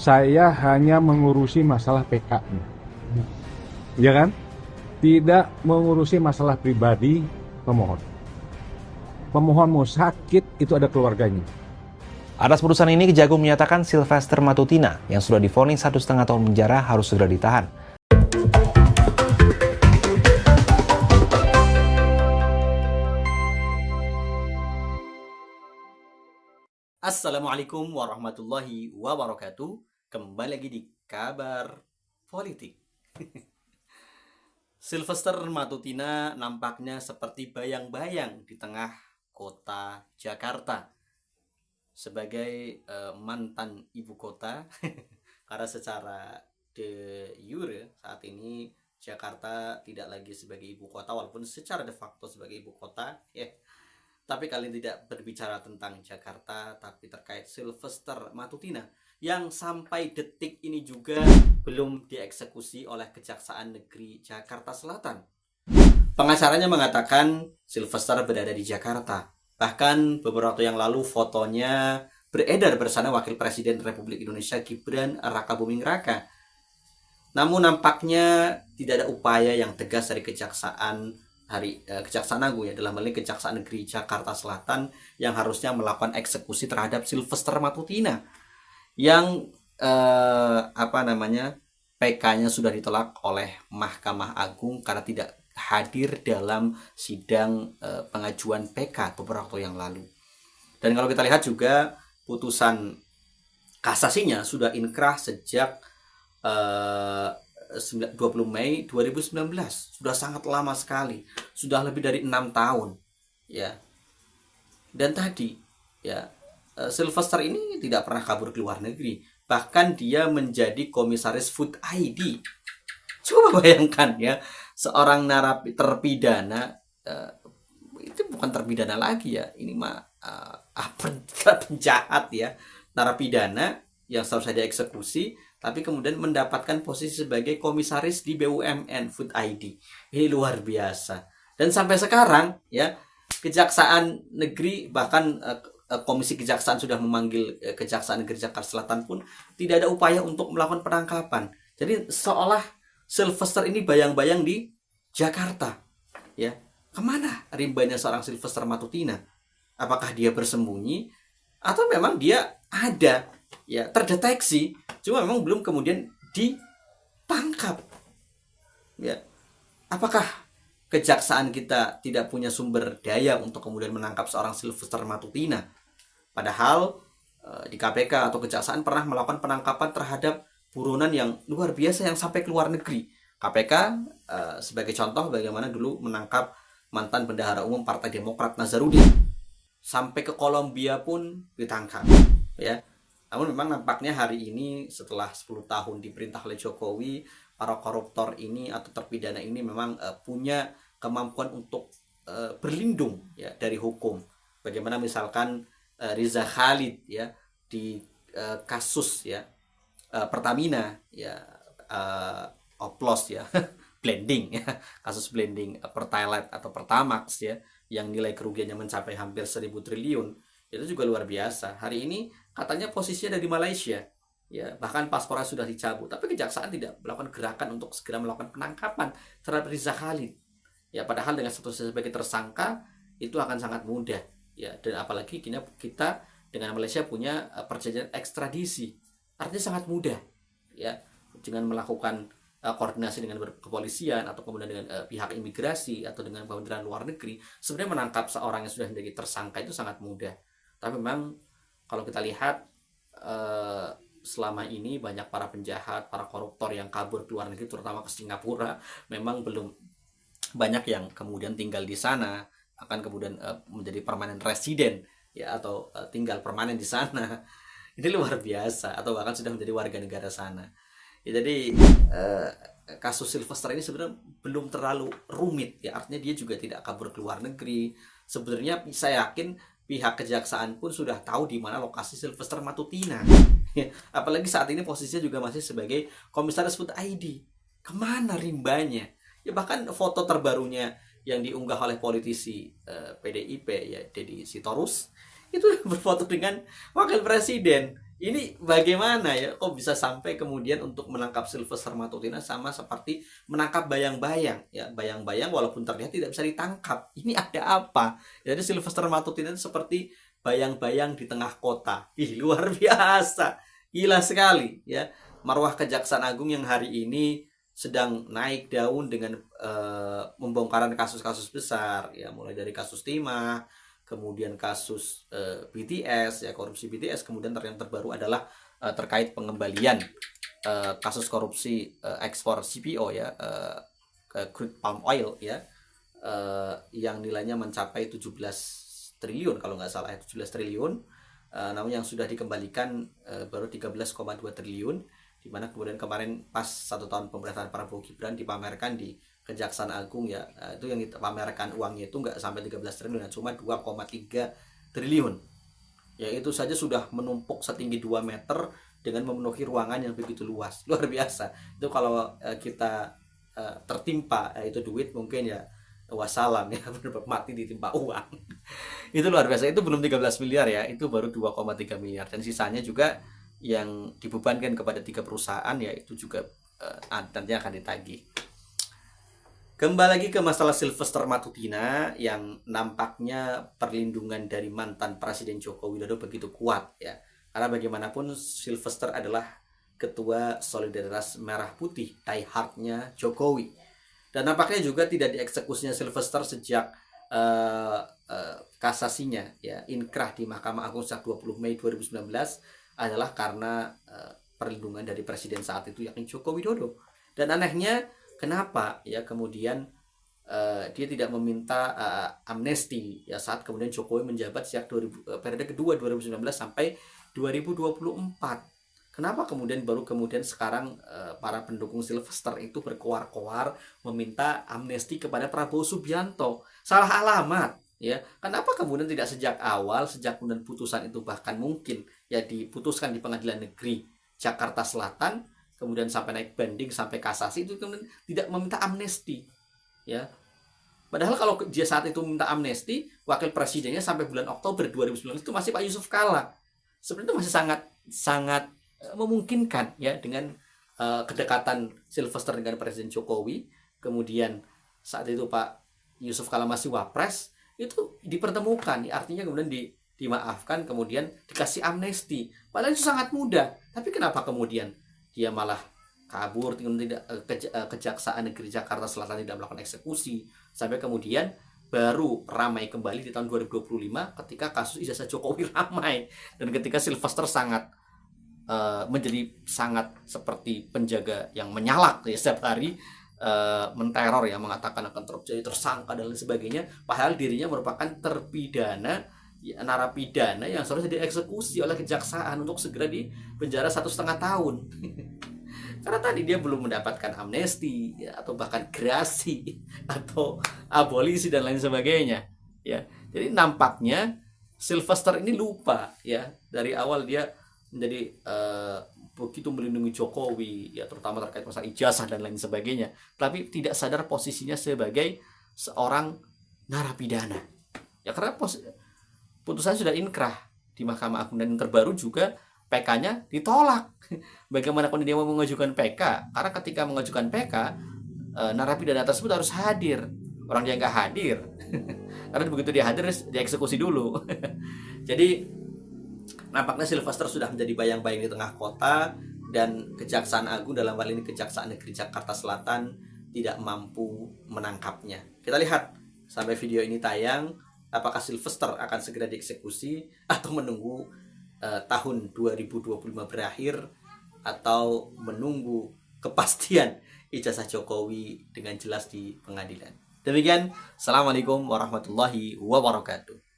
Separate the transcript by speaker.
Speaker 1: saya hanya mengurusi masalah PK-nya, ya kan? Tidak mengurusi masalah pribadi pemohon. Pemohon mau sakit, itu ada keluarganya.
Speaker 2: Atas putusan ini, Kejagung menyatakan Sylvester Matutina yang sudah divonis 1,5 tahun penjara harus segera ditahan.
Speaker 3: Assalamualaikum warahmatullahi wabarakatuh. Kembali lagi di Kabar Politik. Sylvester Matutina nampaknya seperti bayang-bayang di tengah kota Jakarta sebagai mantan ibu kota. Karena secara de jure saat ini Jakarta tidak lagi sebagai ibu kota, walaupun secara de facto sebagai ibu kota ya. Tapi kalian tidak berbicara tentang Jakarta, tapi terkait Sylvester Matutina yang sampai detik ini juga belum dieksekusi oleh Kejaksaan Negeri Jakarta Selatan. Pengacaranya mengatakan Sylvester berada di Jakarta. Bahkan beberapa waktu yang lalu fotonya beredar bersama Wakil Presiden Republik Indonesia Gibran Rakabuming Raka. Namun nampaknya tidak ada upaya yang tegas dari Kejaksaan Agung ya, dalam hal ini Kejaksaan Negeri Jakarta Selatan yang harusnya melakukan eksekusi terhadap Sylvester Matutina yang PK-nya sudah ditolak oleh Mahkamah Agung karena tidak hadir dalam sidang pengajuan PK beberapa waktu yang lalu. Dan kalau kita lihat juga putusan kasasinya sudah inkrah sejak 20 Mei 2019. Sudah sangat lama sekali, sudah lebih dari 6 tahun ya. Dan tadi ya, Sylvester ini tidak pernah kabur ke luar negeri, bahkan dia menjadi komisaris Food ID. Coba bayangkan ya, seorang terpidana, itu bukan terpidana lagi ya, ini mah penjahat ya, narapidana yang seharusnya dieksekusi, tapi kemudian mendapatkan posisi sebagai komisaris di BUMN Food ID. Ini luar biasa. Dan sampai sekarang ya, Kejaksaan Negeri, bahkan Komisi Kejaksaan sudah memanggil Kejaksaan Negeri Jakarta Selatan pun tidak ada upaya untuk melakukan penangkapan. Jadi seolah Sylvester ini bayang-bayang di Jakarta ya. Kemana rimbanya seorang Sylvester Matutina? Apakah dia bersembunyi atau memang dia ada ya, terdeteksi, cuma memang belum kemudian ditangkap ya. Apakah kejaksaan kita tidak punya sumber daya untuk kemudian menangkap seorang Sylvester Matutina, padahal di KPK atau kejaksaan pernah melakukan penangkapan terhadap buronan yang luar biasa yang sampai ke luar negeri. KPK sebagai contoh bagaimana dulu menangkap mantan bendahara umum Partai Demokrat Nazarudin, sampai ke Kolombia pun ditangkap ya. Namun memang nampaknya hari ini setelah 10 tahun diperintah oleh Jokowi, para koruptor ini atau terpidana ini memang punya kemampuan untuk berlindung ya dari hukum. Bagaimana misalkan Riza Khalid ya di kasus ya Pertamina ya, oplos ya blending ya, kasus blending Pertalite atau Pertamax ya, yang nilai kerugiannya mencapai hampir 1.000 triliun. Itu juga luar biasa. Hari ini katanya posisinya ada di Malaysia ya, bahkan paspornya sudah dicabut, tapi kejaksaan tidak melakukan gerakan untuk segera melakukan penangkapan terhadap Riza Khalid ya, padahal dengan status sebagai tersangka itu akan sangat mudah ya. Dan apalagi kita dengan Malaysia punya perjanjian ekstradisi, artinya sangat mudah ya, dengan melakukan koordinasi dengan kepolisian atau kemudian dengan pihak imigrasi atau dengan Kementerian Luar Negeri, sebenarnya menangkap seorang yang sudah menjadi tersangka itu sangat mudah. Tapi memang kalau kita lihat selama ini banyak para penjahat, para koruptor yang kabur ke luar negeri, terutama ke Singapura, memang belum banyak yang kemudian tinggal di sana, akan kemudian menjadi permanen resident ya, atau tinggal permanen di sana. Ini luar biasa, atau bahkan sudah menjadi warga negara sana ya. Jadi kasus Sylvester ini sebenarnya belum terlalu rumit ya, artinya dia juga tidak kabur ke luar negeri. Sebenarnya saya yakin pihak kejaksaan pun sudah tahu di mana lokasi Sylvester Matutina. Apalagi saat ini posisinya juga masih sebagai komisaris Food ID. Kemana rimbanya? Ya bahkan foto terbarunya yang diunggah oleh politisi PDIP ya, Deddy Sitorus, itu berfoto dengan wakil presiden Ini bagaimana ya? Kok bisa sampai kemudian untuk menangkap Sylvester Matutina sama seperti menangkap bayang-bayang ya, bayang-bayang walaupun terlihat tidak bisa ditangkap. Ini ada apa? Jadi Sylvester Matutina itu seperti bayang-bayang di tengah kota. Ih, luar biasa. Gila sekali ya. Marwah Kejaksaan Agung yang hari ini sedang naik daun dengan membongkaran kasus-kasus besar ya, mulai dari kasus timah, kemudian kasus BTS ya, korupsi BTS, kemudian yang terbaru adalah terkait pengembalian kasus korupsi ekspor CPO ya, crude palm oil ya, yang nilainya mencapai 17 triliun kalau nggak salah, 17 triliun, namun yang sudah dikembalikan baru 13,2 triliun, di mana kemudian kemarin pas 1 tahun pemerintahan Prabowo Gibran dipamerkan di Kejaksaan Agung ya, itu yang dipamerkan uangnya itu nggak sampai 13 triliun, cuma 2,3 triliun. Ya itu saja sudah menumpuk setinggi 2 meter dengan memenuhi ruangan yang begitu luas. Luar biasa. Itu kalau kita tertimpa itu duit mungkin ya wassalam ya, benar mati ditimpa uang. Itu luar biasa. Itu belum 13 miliar ya, itu baru 2,3 miliar, dan sisanya juga yang dibebankan kepada 3 perusahaan ya, itu juga nantinya akan ditagih. Kembali lagi ke masalah Sylvester Matutina yang nampaknya perlindungan dari mantan Presiden Joko Widodo begitu kuat ya. Karena bagaimanapun Sylvester adalah ketua Solidaritas Merah Putih, die hardnya Jokowi. Dan nampaknya juga tidak dieksekusinya Sylvester sejak kasasinya ya, inkrah di Mahkamah Agung sejak 20 Mei 2019 adalah karena perlindungan dari presiden saat itu yakni Joko Widodo. Dan anehnya kenapa ya kemudian dia tidak meminta amnesti ya saat kemudian Jokowi menjabat sejak periode kedua 2019 sampai 2024. Kenapa kemudian baru kemudian sekarang para pendukung Sylvester itu berkoar-koar meminta amnesti kepada Prabowo Subianto? Salah alamat ya. Kenapa kemudian tidak sejak awal, sejak kemudian putusan itu bahkan mungkin ya diputuskan di Pengadilan Negeri Jakarta Selatan, kemudian sampai naik banding sampai kasasi, itu kemudian tidak meminta amnesti ya. Padahal kalau dia saat itu minta amnesti, wakil presidennya sampai bulan Oktober 2019 itu masih Pak Yusuf Kalla. Sebenarnya itu masih sangat memungkinkan ya, dengan kedekatan Sylvester dengan Presiden Jokowi. Kemudian saat itu Pak Yusuf Kalla masih wapres, itu dipertemukan ya, artinya kemudian dimaafkan, kemudian dikasih amnesti. Padahal itu sangat mudah. Tapi kenapa kemudian dia malah kabur, tidak Kejaksaan Negeri Jakarta Selatan tidak melakukan eksekusi, sampai kemudian baru ramai kembali di tahun 2025 ketika kasus ijazah Jokowi ramai, dan ketika Sylvester sangat menjadi sangat seperti penjaga yang menyalak ya, setiap hari menteror ya, mengatakan akan terjadi tersangka dan lain sebagainya, padahal dirinya merupakan terpidana ya, narapidana yang seharusnya dieksekusi oleh kejaksaan untuk segera dipenjara 1,5 tahun. Karena tadi dia belum mendapatkan amnesti ya, atau bahkan gerasi atau abolisi dan lain sebagainya ya. Jadi nampaknya Sylvester ini lupa ya, dari awal dia menjadi begitu melindungi Jokowi ya, terutama terkait masalah ijazah dan lain sebagainya, tapi tidak sadar posisinya sebagai seorang narapidana ya, karena putusan sudah inkrah di Mahkamah Agung, dan yang terbaru juga PK-nya ditolak. Bagaimana kalau dia mau mengajukan PK? Karena ketika mengajukan PK, narapidana tersebut harus hadir. Orang dia nggak hadir, karena begitu dia hadir dieksekusi dulu. Jadi nampaknya Sylvester sudah menjadi bayang-bayang di tengah kota, dan Kejaksaan Agung dalam hal ini Kejaksaan Negeri Jakarta Selatan tidak mampu menangkapnya. Kita lihat sampai video ini tayang, apakah Sylvester akan segera dieksekusi atau menunggu tahun 2025 berakhir, atau menunggu kepastian ijazah Jokowi dengan jelas di pengadilan. Demikian, Assalamualaikum warahmatullahi wabarakatuh.